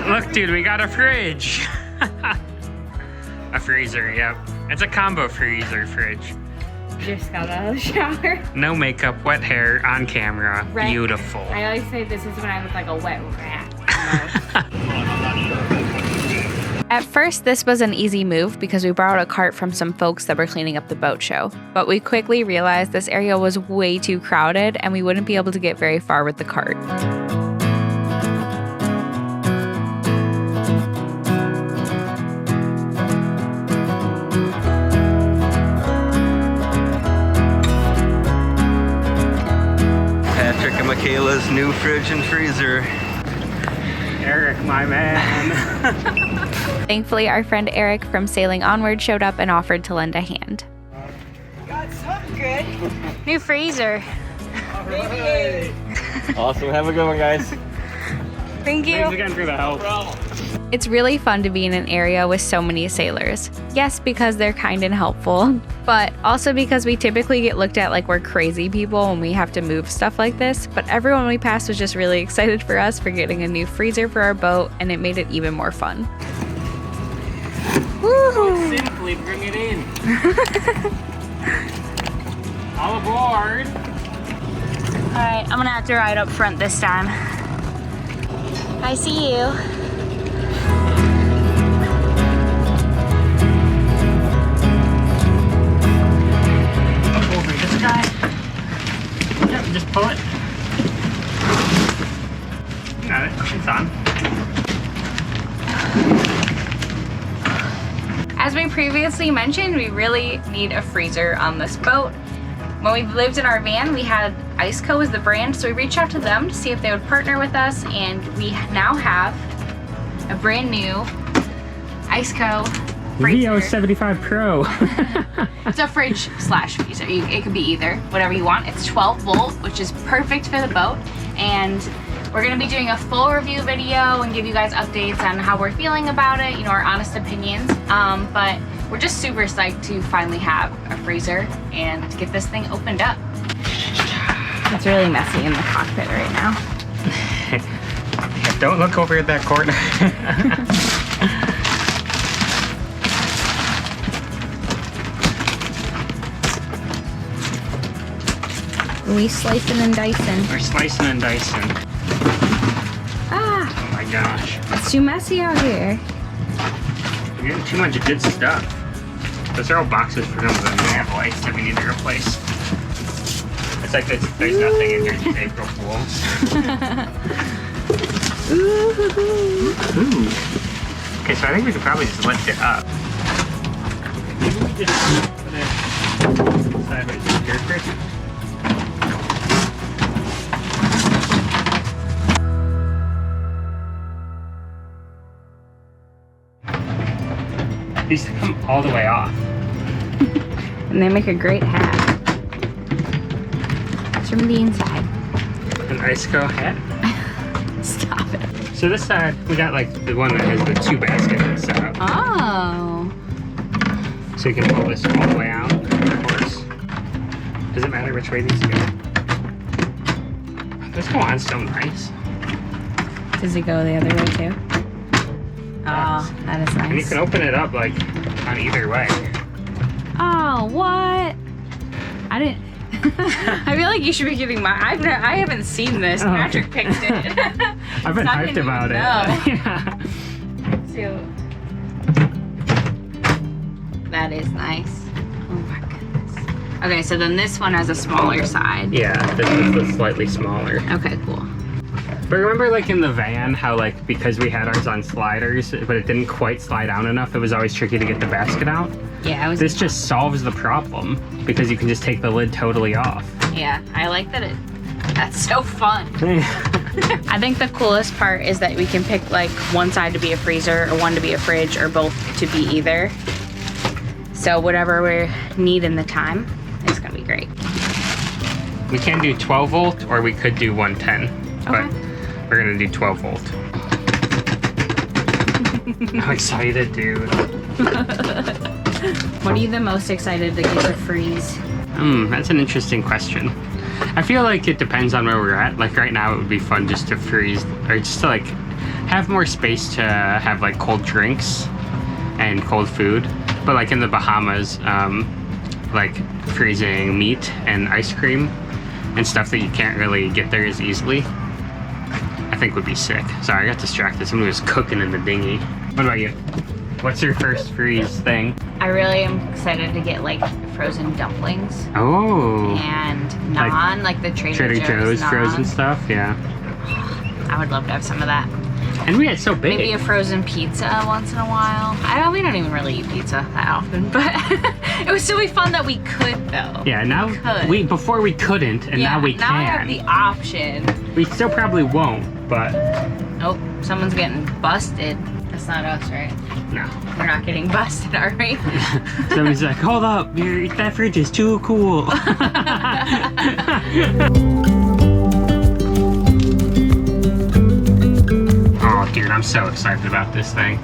Look, dude, we got a fridge. A freezer, yep. It's a combo freezer fridge. Just got out of the shower. No makeup, wet hair, on camera. Right. Beautiful. I always say this is when I look like a wet rat. At first, this was an easy move because we borrowed a cart from some folks that were cleaning up the boat show. But we quickly realized this area was way too crowded and we wouldn't be able to get very far with the cart. Patrick and Michaela's new fridge and freezer. Eric, my man. Thankfully, our friend Eric from Sailing Onward showed up and offered to lend a hand. Got something good. New freezer. Maybe. Awesome, have a good one, guys. Thank you. Thanks again for the help. It's really fun to be in an area with so many sailors. Yes, because they're kind and helpful, but also because we typically get looked at like we're crazy people when we have to move stuff like this. But everyone we passed was just really excited for us for getting a new freezer for our boat, and it made it even more fun. Woo! Simply bring it in. All aboard. All right, I'm gonna have to ride up front this time. I see you. Over this guy. Yep, just pull it. Got it. It's on. As we previously mentioned, we really need a freezer on this boat. When we lived in our van, we had Iceco as the brand, so we reached out to them to see if they would partner with us, and we now have a brand new Iceco freezer. VO75 Pro. It's a fridge slash freezer. It could be either, whatever you want. It's 12 volt, which is perfect for the boat, and we're gonna be doing a full review video and give you guys updates on how we're feeling about it, you know, our honest opinions. But we're just super psyched to finally have a freezer and to get this thing opened up. It's really messy in the cockpit right now. Don't look over at that corner. We slicing and dicing. We're slicing and dicing. Ah! Oh my gosh. It's too messy out here. We're getting too much good stuff. Those are all boxes for some of the nav lights that we need to replace. It's like there's nothing in here, just April Fools. Ooh. Okay, so I think we could probably just lift it up. Maybe we just put it sideways here, Chris. These come all the way off. And they make a great hat. It's from the inside. An Iceco hat. Stop it. So this side, we got like the one that has the two baskets set up. Oh. So you can pull this all the way out, of course. Does it matter which way these go? This go on so nice. Does it go the other way too? Oh, that is nice. And you can open it up like on either way. Oh, what? I didn't. I feel like you should be getting my. I haven't seen this. Oh, Patrick okay. picked it. I've been hyped about it. Yeah. So, that is nice. Oh my goodness. Okay, so then this one has a smaller side. Yeah, this is the slightly smaller. Okay, cool. But remember like in the van how like because we had ours on sliders but it didn't quite slide down enough, it was always tricky to get the basket out? Yeah, This just solves the problem because you can just take the lid totally off. Yeah, I like that that's so fun. I think the coolest part is that we can pick like one side to be a freezer or one to be a fridge or both to be either. So whatever we need in the time is gonna be great. We can do 12 volt or we could do 110, but we're gonna do 12 volt. I'm excited, dude. What are you the most excited to get to freeze? That's an interesting question. I feel like it depends on where we're at. Like right now it would be fun just to freeze, or just to like have more space to have like cold drinks and cold food. But like in the Bahamas, like freezing meat and ice cream and stuff that you can't really get there as easily, I think would be sick. Sorry, I got distracted. Somebody was cooking in the dinghy. What about you? What's your first freeze thing? I really am excited to get like frozen dumplings. Oh. And naan, like the Trader Joe's naan. Frozen stuff, yeah. I would love to have some of that. And we had so big. Maybe a frozen pizza once in a while. We don't even really eat pizza that often, but it would still be fun that we could though. Yeah, now before we couldn't, and now we can. Now I have the option. We still probably won't, but. Oh, someone's getting busted. That's not us, right? No. We're not getting busted, are we? Somebody's like, hold up, that fridge is too cool. Oh, dude, I'm so excited about this thing.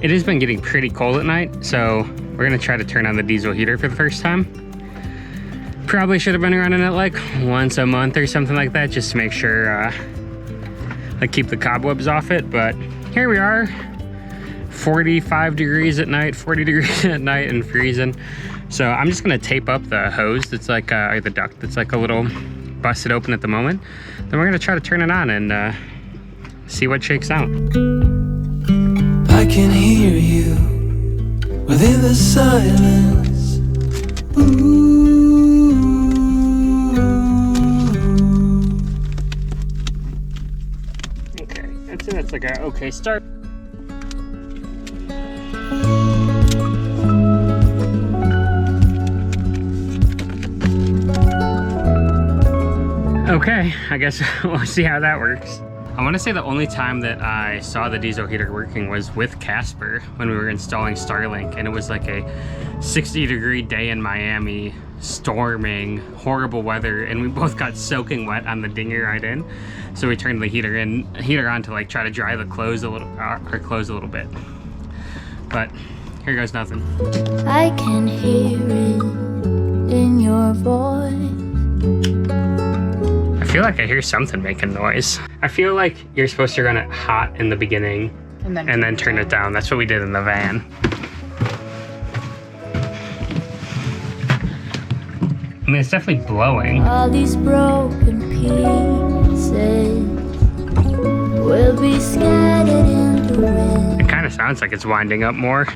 It has been getting pretty cold at night, so we're gonna try to turn on the diesel heater for the first time. Probably should have been running it like once a month or something like that, just to make sure, like keep the cobwebs off it, but here we are. 45 degrees at night, 40 degrees at night, and freezing. So I'm just gonna tape up the hose that's like, or the duct that's like a little busted open at the moment. Then we're gonna try to turn it on and see what shakes out. I can hear you within the silence. Ooh. Okay, that's like a okay start. Okay, I guess we'll see how that works. I want to say the only time that I saw the diesel heater working was with Casper when we were installing Starlink, and it was like a 60-degree day in Miami, storming, horrible weather, and we both got soaking wet on the dinghy ride in. So we turned the heater on to like try to dry the clothes a little bit. But here goes nothing. I can hear it in your voice. I feel like I hear something making noise. I feel like you're supposed to run it hot in the beginning and then turn it down. That's what we did in the van. I mean, it's definitely blowing. All these broken pieces will be scattered in the wind. It kind of sounds like it's winding up more.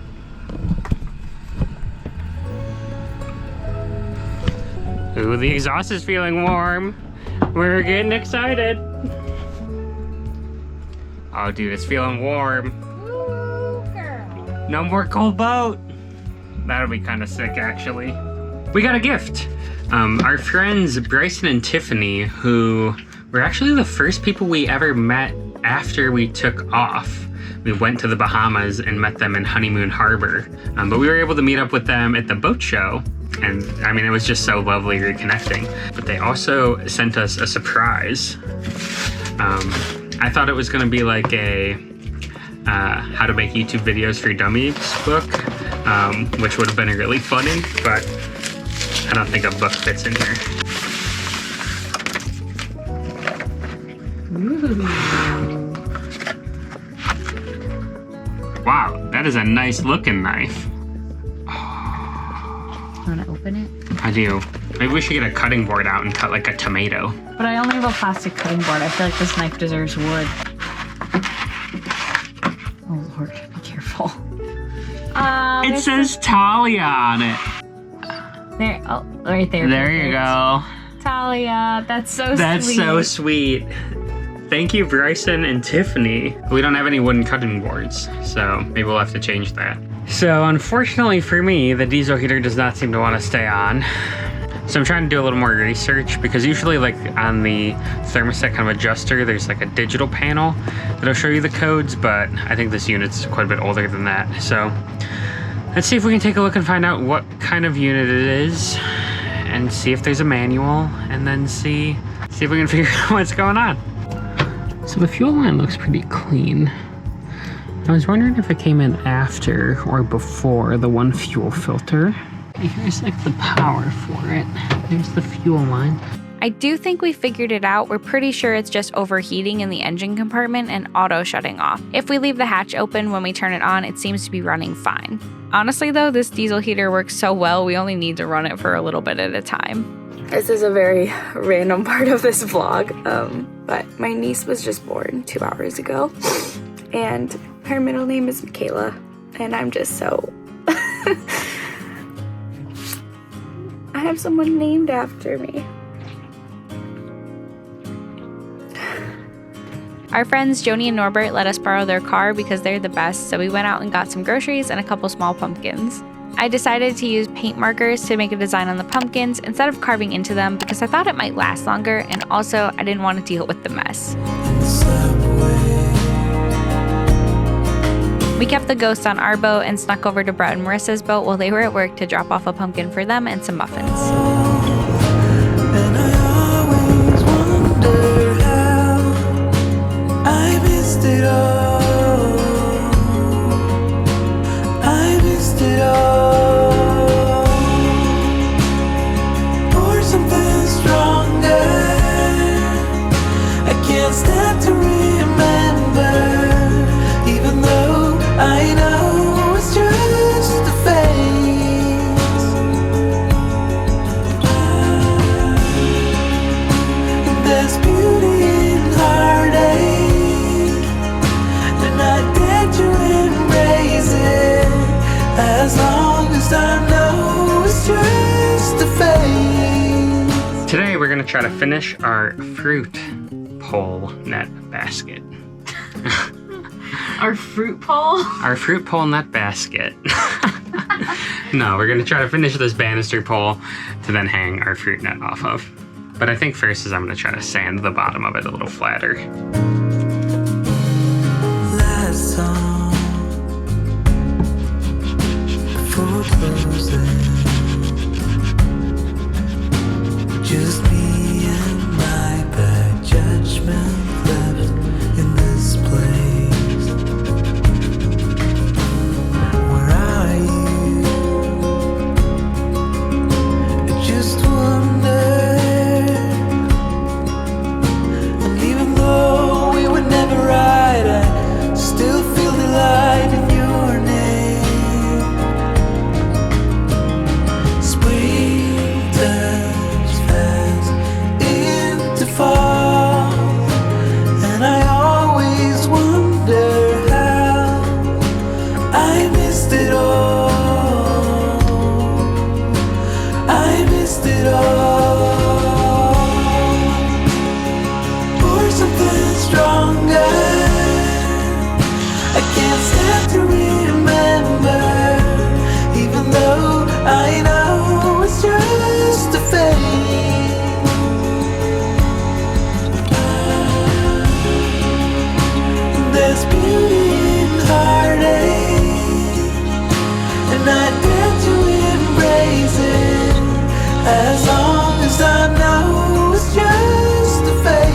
Ooh, the exhaust is feeling warm. We're getting excited. Oh, dude, it's feeling warm. Ooh, girl. No more cold boat. That'll be kind of sick, actually. We got a gift. Our friends Bryson and Tiffany, who were actually the first people we ever met after we took off. We went to the Bahamas and met them in Honeymoon Harbor. But we were able to meet up with them at the boat show. And I mean, it was just so lovely reconnecting. But they also sent us a surprise. I thought it was gonna be like a how to make YouTube videos for dummies book, which would have been really funny, but I don't think a book fits in here. Ooh. Wow, that is a nice looking knife. Want to open it? I do. Maybe we should get a cutting board out and cut like a tomato. But I only have a plastic cutting board. I feel like this knife deserves wood. Oh Lord, be careful. It says Talia on it. There, oh, right there. There you go. Talia, that's so sweet. That's so sweet. Thank you, Bryson and Tiffany. We don't have any wooden cutting boards, so maybe we'll have to change that. So unfortunately for me, the diesel heater does not seem to want to stay on. So I'm trying to do a little more research, because usually like on the thermostat kind of adjuster, there's like a digital panel that'll show you the codes, but I think this unit's quite a bit older than that. So let's see if we can take a look and find out what kind of unit it is and see if there's a manual, and then see if we can figure out what's going on. So the fuel line looks pretty clean. I was wondering if it came in after or before the one fuel filter. Here's like the power for it. There's the fuel line. I do think we figured it out. We're pretty sure it's just overheating in the engine compartment and auto shutting off. If we leave the hatch open when we turn it on, it seems to be running fine. Honestly though, this diesel heater works so well, we only need to run it for a little bit at a time. This is a very random part of this vlog, but my niece was just born 2 hours ago, and her middle name is Michaela, and I'm just so... I have someone named after me. Our friends Joni and Norbert let us borrow their car because they're the best, so we went out and got some groceries and a couple small pumpkins. I decided to use paint markers to make a design on the pumpkins instead of carving into them because I thought it might last longer, and also I didn't want to deal with the mess. We kept the ghost on our boat and snuck over to Brett and Marissa's boat while they were at work to drop off a pumpkin for them and some muffins. And I always wonder how I missed it all. I missed it all. Or something stronger. I can't stand to remember. Even though I know it's just a phase. There's beauty in heartache, and I dare to embrace it. As long as I know it's just a phase. Today we're gonna try to finish our fruit pole net basket. Our fruit pole? Our fruit pole net basket. No, we're gonna try to finish this banister pole to then hang our fruit net off of. But I think first is I'm gonna try to sand the bottom of it a little flatter. Last song before closing, just me and my bad judgment left in this place. Where are you? I just wonder. And even though we were never right, I still feel the light in your name. Spring turns fast into fall, and I always wonder how I missed it all. I missed it all. Or something stronger. I can't stand to remember, even though I know it's just a phase. There's beauty in heartache, and I dare to embrace it. As long as I know it's just a phase.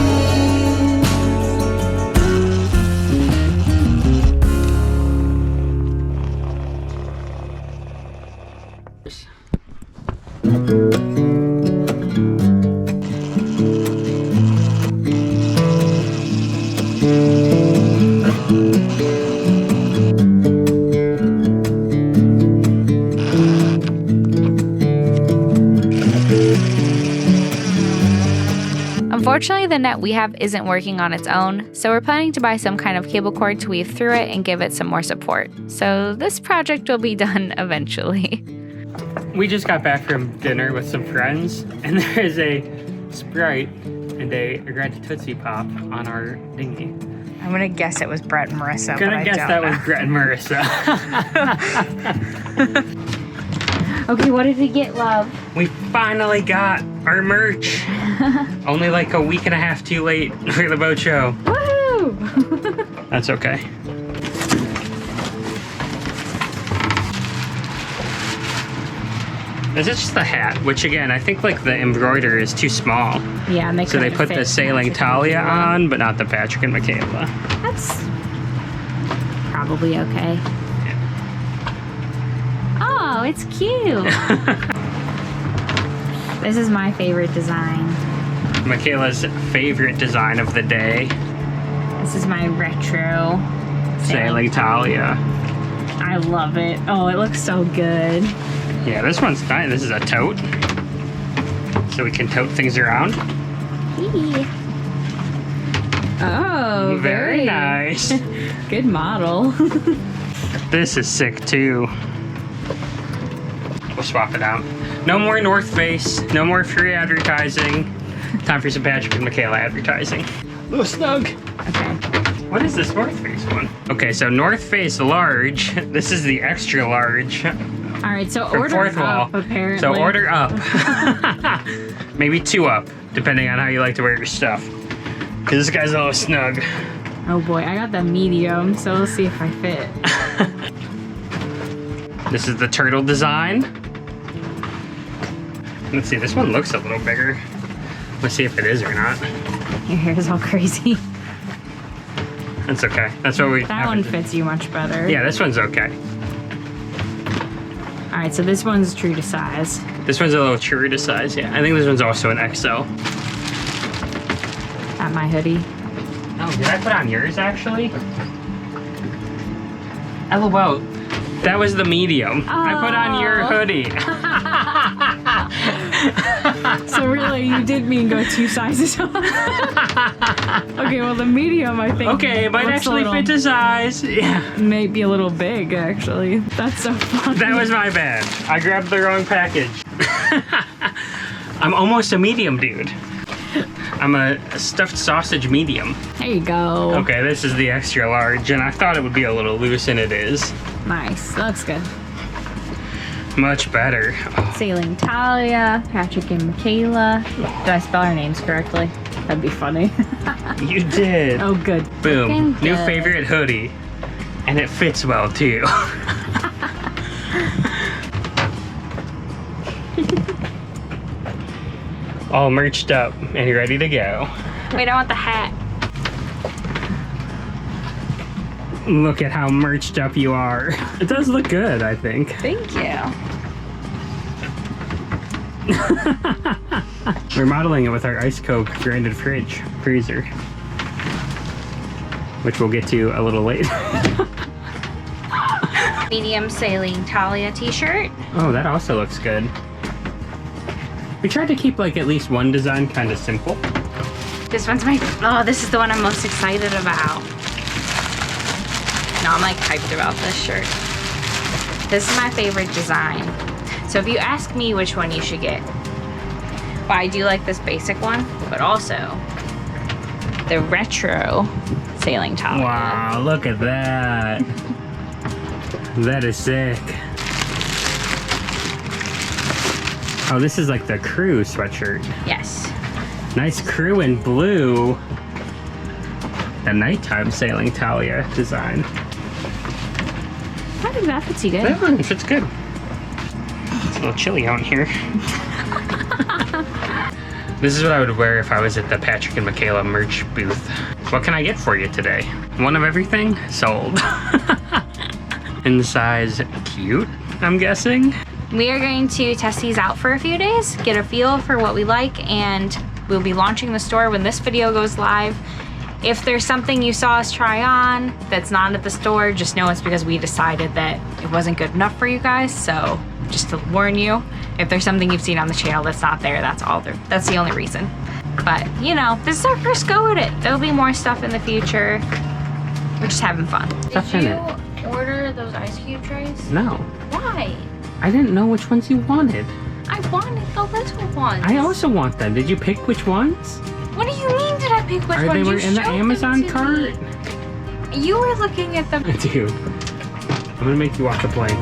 Unfortunately, the net we have isn't working on its own, so we're planning to buy some kind of cable cord to weave through it and give it some more support. So this project will be done eventually. We just got back from dinner with some friends, and there is a Sprite and a red Tootsie Pop on our dinghy. I'm gonna guess it was Brett and Marissa. I'm gonna guess that was Brett and Marissa. Okay, what did we get, love? We finally got our merch. Only like a week and a half too late for the boat show. Woohoo! That's okay. This is just the hat, which again, I think like the embroider is too small. Yeah, and So they put the Sailing Talia on, but not the Patrick and Michaela. That's probably okay. Oh, it's cute. This is my favorite design. Michaela's favorite design of the day. This is my retro Sailing Talia. I love it. Oh, it looks so good. Yeah, this one's nice. This is a tote. So we can tote things around. Oh, Very nice. good model. This is sick too. We'll swap it out. No more North Face. No more free advertising. Time for some Patrick and Michaela advertising. Little snug. Okay. What is this North Face one? Okay, so North Face large. This is the extra large. All right, so From order fourth up, wall. apparently. So order up. Maybe 2 up, depending on how you like to wear your stuff. Because this guy's a little snug. Oh boy, I got the medium, so we'll see if I fit. This is the turtle design. Let's see, this one looks a little bigger. Let's see if it is or not. Your hair's all crazy. That's okay. That's what we That one fits you much better. Yeah, this one's okay. All right, so this one's true to size. This one's a little truer to size, yeah. I think this one's also an XL. At my hoodie. Oh, did I put on yours actually? LOL. That was the medium. I put on your hoodie. So really, you did mean go 2 sizes up. Okay, well the medium I think. Okay, it might looks actually fit the size. Yeah. May be a little big actually. That's so funny. That was my bad. I grabbed the wrong package. I'm almost a medium dude. I'm a stuffed sausage medium. There you go. Okay, this is the extra large, and I thought it would be a little loose, and it is. Nice. That looks good. Much better. Oh, Sailing Talia, Patrick and Michaela. Did I spell our names correctly? That'd be funny. you did. Oh, good. Boom. Looking New good. favorite hoodie. And it fits well, too. All merched up and ready to go. Wait, I want the hat. Look at how merched up you are. It does look good, I think. Thank you. We're modeling it with our Iceco branded freezer, which we'll get to a little later. Medium Sailing Talia t-shirt. Oh, that also looks good. We tried to keep like at least one design kind of simple. This one's this is the one I'm most excited about. No, I'm like hyped about this shirt. This is my favorite design. So if you ask me which one you should get, well, I do like this basic one, but also the retro Sailing Talia. Wow, look at that. That is sick. Oh, this is like the crew sweatshirt. Yes. Nice crew in blue. The nighttime Sailing Talia design. I think that fits you good. That one fits good. It's a little chilly out here. This is what I would wear if I was at the Patrick and Michaela merch booth. What can I get for you today? One of everything? Sold. In the size cute, I'm guessing. We are going to test these out for a few days, get a feel for what we like, and we'll be launching the store when this video goes live. If there's something you saw us try on that's not at the store, just know it's because we decided that it wasn't good enough for you guys. So just to warn you, if there's something you've seen on the channel that's not there, that's the only reason. But you know, this is our first go at it. There'll be more stuff in the future. We're just having fun. Stuff in it. Order those ice cube trays? No. Why? I didn't know which ones you wanted. I wanted the little ones. I also want them. Did you pick which ones? What do you mean did I pick which Or ones? they were You in the showed them Amazon to cart? me. You were looking at them. Dude, I'm gonna make you walk the plank.